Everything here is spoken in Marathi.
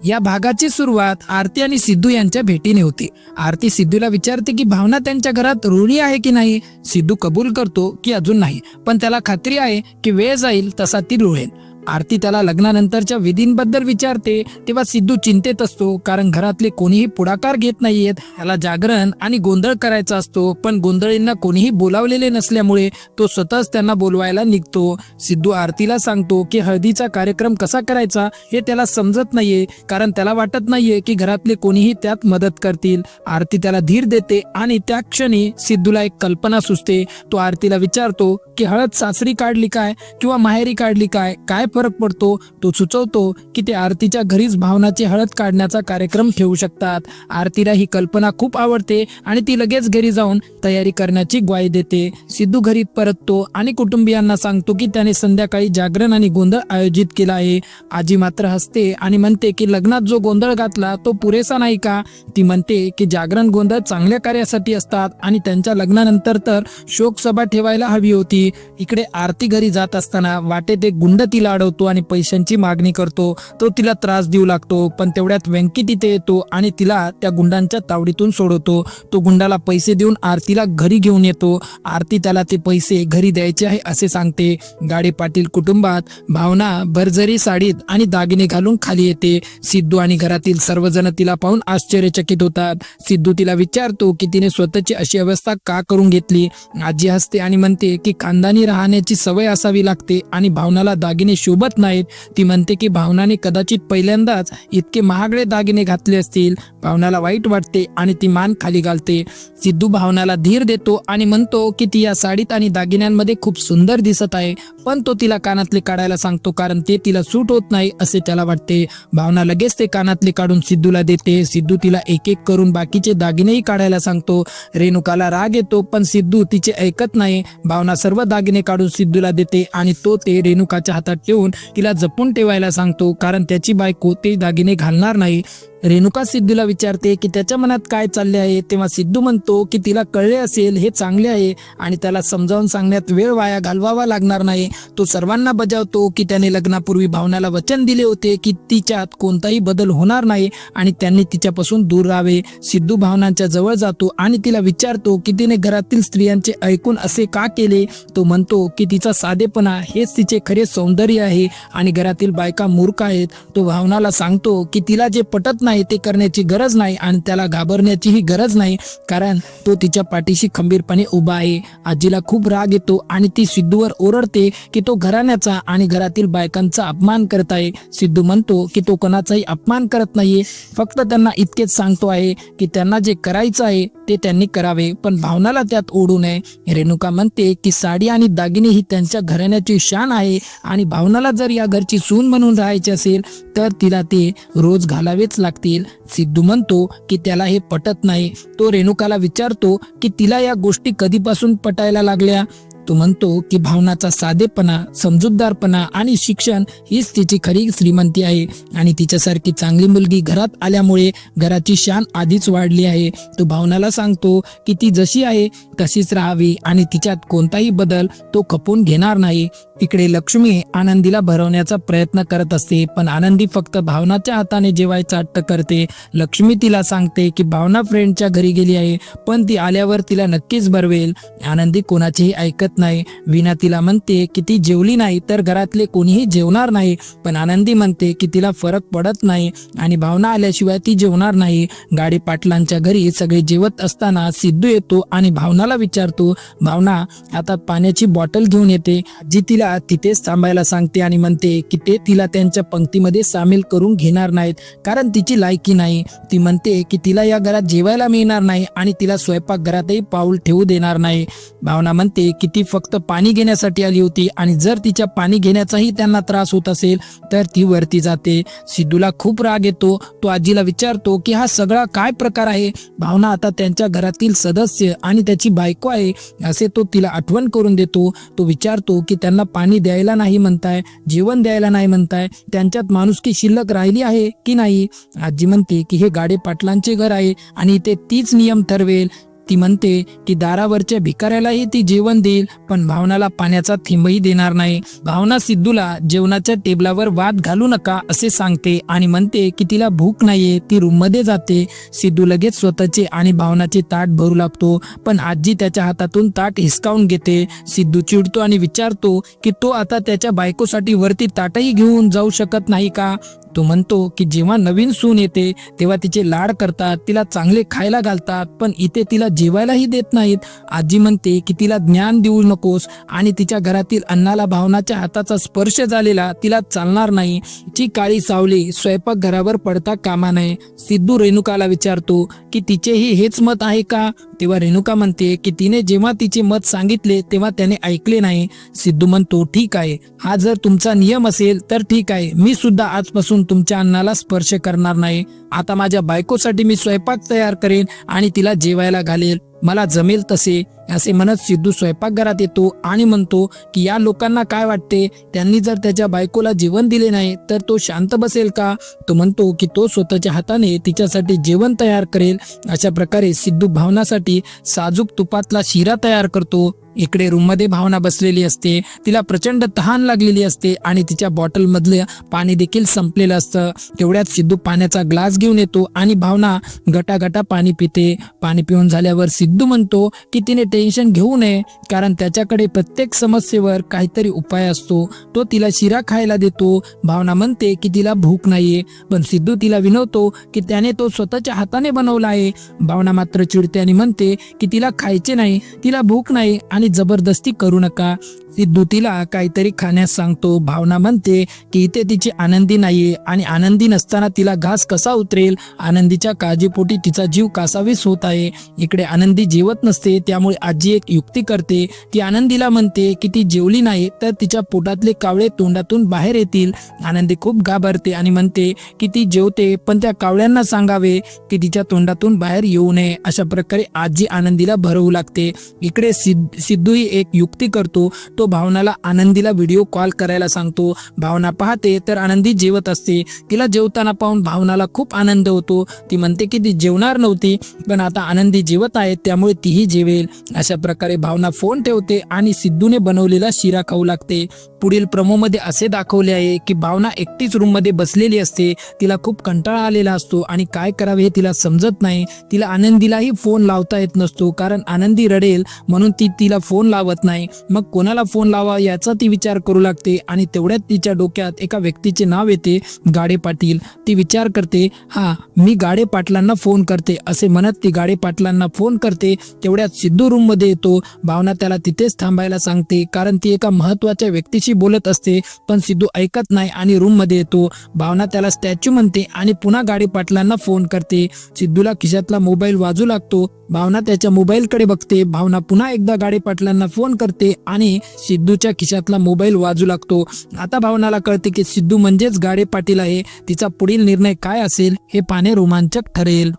या भागाची सुरुवात आरती आणि सिद्धू यांच्या भेटीने होती। आरती सिद्धूला विचारते की भावना त्यांच्या घरात रुळली आहे की नाही। सिद्धू कबूल करतो की अजून नाही, पण त्याला खात्री आहे की वेळ जाईल तसा ती रुळेल। आरती त्याला लग्नानंतरच्या विधींबद्दल विचारते तेव्हा सिद्धू चिंतेत असतो, कारण घरातले कोणीही पुढाकार घेत नाहीयेत। त्याला जागरण आणि गोंधळ करायचा असतो, पण गोंधळींना कोणीही बोलावलेले नसल्यामुळे तो स्वतःच त्यांना बोलवायला निघतो। सिद्धू आरतीला सांगतो की हळदीचा कार्यक्रम कसा करायचा हे त्याला समजत नाहीये, कारण त्याला वाटत नाहीये की घरातले कोणीही त्यात मदत करतील। आरती त्याला धीर देते आणि त्या क्षणी सिद्धूला एक कल्पना सुचते। तो आरतीला विचारतो की हळद सासरी काढली काय किंवा माहेरी काढली काय फरक पडतो। तो सुचवतो की ते आरतीच्या घरीच भावनाची हळद काढण्याचा कार्यक्रम ठेवू शकतात। आरतीला ही कल्पना खूप आवडते आणि ती लगेच घरी जाऊन तयारी करण्याची ग्वाही देते। सिद्धू घरी परततो आणि कुटुंबियांना सांगतो की त्याने संध्याकाळी जागरण आणि गोंधळ आयोजित केला आहे। आजी मात्र हसते आणि म्हणते की लग्नात जो गोंधळ घातला तो पुरेसा नाही का। ती म्हणते की जागरण गोंधळ चांगल्या कार्यासाठी असतात आणि त्यांच्या लग्नानंतर तर शोक सभा ठेवायला हवी होती। इकडे आरती घरी जात असताना वाटेत एक गुंड तिला अडवतो आणि पैशांची मागणी करतो। तो तिला त्रास देऊ लागतो, पण तेवढ्यात व्यंकी तिथे येतो आणि तिला त्या गुंडांच्या तावडीतून सोडवतो। तो गुंडाला पैसे देऊन आरतीला घरी घेऊन येतो। आरती त्याला ते पैसे घरी द्यायचे आहे असे सांगते। गाडे पाटील कुटुंबात भावना भरजरी साडीत आणि दागिने घालून खाली येते। सिद्धू आणि घरातील सर्वजण तिला पाहून आश्चर्यचकित होतात। सिद्धू तिला विचारतो की तिने स्वतःची अशी अवस्था का करून घेतली। आजी हसते आणि म्हणते की खानदानी राहण्याची सवय असावी लागते आणि भावनाला दागिने शोभत नाहीत। ती म्हणते की भावनाने कदाचित पहिल्यांदाच इतके महागडे दागिने घातले असतील। भावनाला वाईट वाटते आणि ती मान खाली घालते। सिद्धू भावनाला धीर देतो आणि म्हणतो की ती या साडीत आणि दागिन्यांमध्ये खूप सुंदर दिसत आहे, पण तो तिला कानातले काढायला सांगतो, कारण ते तिला सूट होत नाही असे त्याला वाटते। भावना लगेच ते कानातले काढून सिद्धूला देते। सिद्धू तिला एक एक करून बाकीचे दागिनेही काढायला सांगतो। रेणुकाला राग येतो, पण सिद्धू तिचे ऐकत नाही। भावना सर्व दागिने काढून सिद्धूला देते आणि तो ते रेणुकाच्या हातात ठेवून तिला जपून ठेवायला सांगतो, कारण त्याची बायको ते दागिने घालणार नाही। रेणुका सिद्धूला विचारते की त्याच्या मनात काय चालले आहे, तेव्हा सिद्धू म्हणतो की तिला कळले असेल हे चांगले आहे आणि त्याला समजावून सांगण्यात वेळ वाया घालवावा लागणार नाही। तो सर्वांना बजावतो की त्याने लग्नापूर्वी भावनाला वचन दिले होते की तिच्यात कोणताही बदल होणार नाही आणि त्यांनी तिच्यापासून दूर राहावे। सिद्धू भावनांच्या जवळ जातो आणि तिला विचारतो की तिने घरातील स्त्रियांचे ऐकून असे का केले। तो म्हणतो की तिचा साधेपणा हेच तिचे खरे सौंदर्य आहे आणि घरातील बायका मूर्ख आहेत। तो भावनाला सांगतो की तिला जे पटत नाही ते करण्याची गरज नाही आणि त्याला घाबरण्याचीही गरज नाही, कारण तो तिच्या पाठीशी खंबीरपणे उभा आहे। आजीला खूप राग येतो आणि ती सिद्धूवर ओरडते की तो घराण्याचा आणि घरातील बायकांचा अपमान करत आहे। सिद्धू म्हणतो की तो कोणाचाही अपमान करत नाहीये, फक्त त्यांना इतकेच सांगतो आहे की त्यांना जे करायचं आहे ते त्यांनी करावे, पण भावनाला त्यात ओढू नये। रेणुका म्हणते की साडी आणि दागिने ही त्यांच्या घराण्याची शान आहे आणि भावनाला जर या घरची सून म्हणून राहायची असेल तर तिला ते रोज घालावेच लागतील। सिद्धू म्हणतो की त्याला हे पटत नाही। तो रेणुकाला विचारतो की तिला या गोष्टी कधीपासून पटायला लागल्या। तो म्हणतो की भावनाचा साधेपणा, समजूतदारपणा आणि शिक्षण हीच तिची खरी श्रीमंती आहे आणि तिच्यासारखी चांगली मुलगी घरात आल्यामुळे घराची शान आधीच वाढली आहे। तो भावनाला सांगतो की ती जशी आहे तशीच राहावी आणि तिच्यात कोणताही बदल तो खपवून घेणार नाही। इकडे लक्ष्मी आनंदीला भरवण्याचा प्रयत्न करत असते, पण आनंदी फक्त भावनाच्या हाताने जेवायचा हट्ट करते। लक्ष्मी तिला सांगते की भावना फ्रेंडच्या घरी गेली आहे, पण ती आल्यावर तिला नक्कीच भरवेल। आनंदी कोणाचेही ऐकत नाही। वीणा तिला म्हणते की ती जेवली नाही तर घरातले कोणीही जेवणार नाही, पण आनंदी म्हणते की तिला फरक पडत नाही आणि भावना आल्याशिवाय ती जेवणार नाही। गाडी पाटलांच्या घरी सगळे जेवत असताना सिद्धू येतो आणि भावनाला विचारतो। भावना हातात पाण्याची बॉटल घेऊन येते। जी तिला तिथेच थांबायला सांगते आणि म्हणते की ते तिला त्यांच्या पंक्तीमध्ये सामील करून घेणार नाहीत, कारण तिची लायकी नाही। ती म्हणते की तिला या घरात जेवायला मिळणार नाही आणि तिला स्वयंपाकघरातही पाऊल ठेवू देणार नाही। भावना म्हणते की ती फक्त पाणी घेण्यासाठी आली होती आणि जर तिच्या पाणी घेण्याचाही त्यांना त्रास होत असेल तर ती वरती जाते। सिद्धूला खूप राग येतो। तो आजीला विचारतो की हा सगळा काय प्रकार आहे। भावना आता त्यांच्या घरातील सदस्य आणि त्याची बायको आहे असे तो तिला आठवण करून देतो। तो विचारतो की त्यांना पाणी द्यायला नाही म्हणताय, जेवण द्यायला नाही म्हणताय, त्यांच्यात माणुसकी शिल्लक राहिली आहे की नाही। आजी म्हणते की हे गाडे पाटलांचे घर आहे आणि ते तीच नियम ठरवेल। ती म्हणते की दारावरच्या भिकाऱ्यालाही ती जेवण देईल, पण भावनाला पाण्याचा थेंबही देणार नाही. भावना सिद्धूला जेवणाच्या टेबलावर वाद घालू नका असे सांगते आणि म्हणते की तिला भूक नाहीये. ती रूममध्ये जाते. सिद्धू लगेच स्वतःचे आणि भावनाचे ताट भरू लागतो, पण आजी त्याच्या हातातून ताट हिसकावून घेते. सिद्धू चिडतो आणि विचारतो की तो आता त्याच्या बायकोसाठी वरती ताटही घेऊन जाऊ शकत नाही का? तो म्हणतो की जेव्हा नवीन सून येते तेव्हा तिचे लाड करतात, तिला चांगले खायला घालतात, पण इथे तिला जेवायलाही देत नाहीत. आजी म्हणते की तिला ज्ञान देऊ नकोस आणि तिच्या घरातील अन्नाला भावनाच्या हाताचा स्पर्श झालेला तिला चालणार नाही. ची काळी सावली स्वयंपाकघरावर पडता कामा नये. सिद्धू रेणुकाला विचारतो की तिचेही हेच मत आहे का? तेव्हा रेणुका म्हणते की तिने जेव्हा तिचे मत सांगितले तेव्हा त्याने ऐकले नाही. सिद्धू म्हणतो ठीक आहे, हा जर तुमचा नियम असेल तर ठीक आहे, मी सुद्धा आजपासून तुमच्या अन्नाला स्पर्श करणार नाही. आता माझ्या बायकोसाठी मी स्वयंपाक तयार करेन आणि तिला जेवायला घालेल, मला जमेल तसे. असे म्हणत सिद्धू स्वयंपाकघरात येतो आणि म्हणतो की या लोकांना काय वाटते, त्यांनी जर त्याच्या बायकोला जेवण दिले नाही तर तो शांत बसेल का? तो म्हणतो की तो स्वतःच्या हाताने तिच्यासाठी जेवण तयार करेल. अशा प्रकारे सिद्धू भावनासाठी साजूक तुपातला शिरा तयार करतो. इकडे रूममध्ये भावना बसलेली असते. तिला प्रचंड तहान लागलेली असते आणि तिच्या बॉटलमधलं पाणी देखील संपलेलं असतं. तेवढ्यात सिद्धू पाण्याचा ग्लास घेऊन येतो आणि भावना गटागटा पाणी पिते. पाणी पिऊन झाल्यावर सिद्धू म्हणतो की तिने टेन्शन घेऊ नये, कारण त्याच्याकडे प्रत्येक समस्येवर काहीतरी उपाय असतो. तो तिला शिरा खायला देतो. भावना म्हणते की तिला भूक नाहीये, पण सिद्धू तिला विनवतो की त्याने तो स्वतःच्या हाताने बनवला आहे. भावना मात्र चिडते आणि म्हणते की तिला खायचे नाही, तिला भूक नाही आणि जबरदस्ती करू नका. सिद्धू तिला काहीतरी खाण्यास सांगतो. भावना म्हणते की इथे तिची आनंदी नाहीये आणि आनंदी नसताना तिला घास कसा उतरेल. आनंदीच्या काळजीपोटी तिचा जीव कासावीस होत आहे. इकडे आनंदी जेवत नसते, त्यामुळे आजी एक युक्ती करते. ती आनंदीला म्हणते की ती जेवली नाही तर तिच्या पोटातले कावळे तोंडातून बाहेर येतील. आनंदी खूप घाबरते आणि म्हणते की ती जेवते, पण त्या कावळ्यांना सांगावे की तिच्या तोंडातून बाहेर येऊ नये. अशा प्रकारे आजी आनंदीला भरवू लागते. इकडे सिद्धूही एक युक्ती करतो. तो भावनाला आनंदीला व्हिडिओ कॉल करायला सांगतो. भावना पाहते तर आनंदी जेवत असते. तिला जेवताना पाहून भावनाला खूप आनंद होतो. ती म्हणते की ती जेवणार नव्हती, पण आता आनंदी जेवत आहे त्यामुळे तीही जेवेल. अशा प्रकारे भावना फोन ठेवते आणि सिद्धूने बनवलेला शिरा खाऊ लागते. पुढील प्रोमोमध्ये असे दाखवले आहे की भावना एकटीच रूममध्ये बसलेली असते. तिला खूप कंटाळा आलेला असतो आणि काय करावे हे तिला समजत नाही. तिला आनंदीलाही फोन लावता येत नसतो, कारण आनंदी रडेल म्हणून ती तिला फोन लावत नाही. मग कोणाला फोन लावा याचा ती विचार करू लागते आणि तेवढ्यात तिच्या डोक्यात एका व्यक्तीचे नाव येते, गाडे पाटील. ती विचार करते, हा मी गाडे पाटलांना फोन करते असे म्हणत ती गाडे पाटलांना फोन करते. तेवढ्यात सिद्धू रूम मध्ये येतो. भावना त्याला तिथेच थांबायला सांगते, कारण ती एका महत्वाच्या व्यक्तीशी बोलत असते, पण सिद्धू ऐकत नाही आणि रूम मध्ये येतो. भावना त्याला स्टॅच्यू म्हणते आणि पुन्हा गाडे पाटलांना फोन करते. सिद्धूला खिशातला मोबाईल वाजू लागतो. भावना त्याच्या मोबाईलकडे बघते. भावना पुन्हा एकदा गाडे पाटलांना फोन करते आणि सिद्धूच्या खिशातला मोबाईल वाजू लागतो. आता भावनाला कळते की सिद्धू म्हणजेच गाडे पाटील आहे. तिचा पुढील निर्णय काय असेल हे पाहणे रोमांचक ठरेल.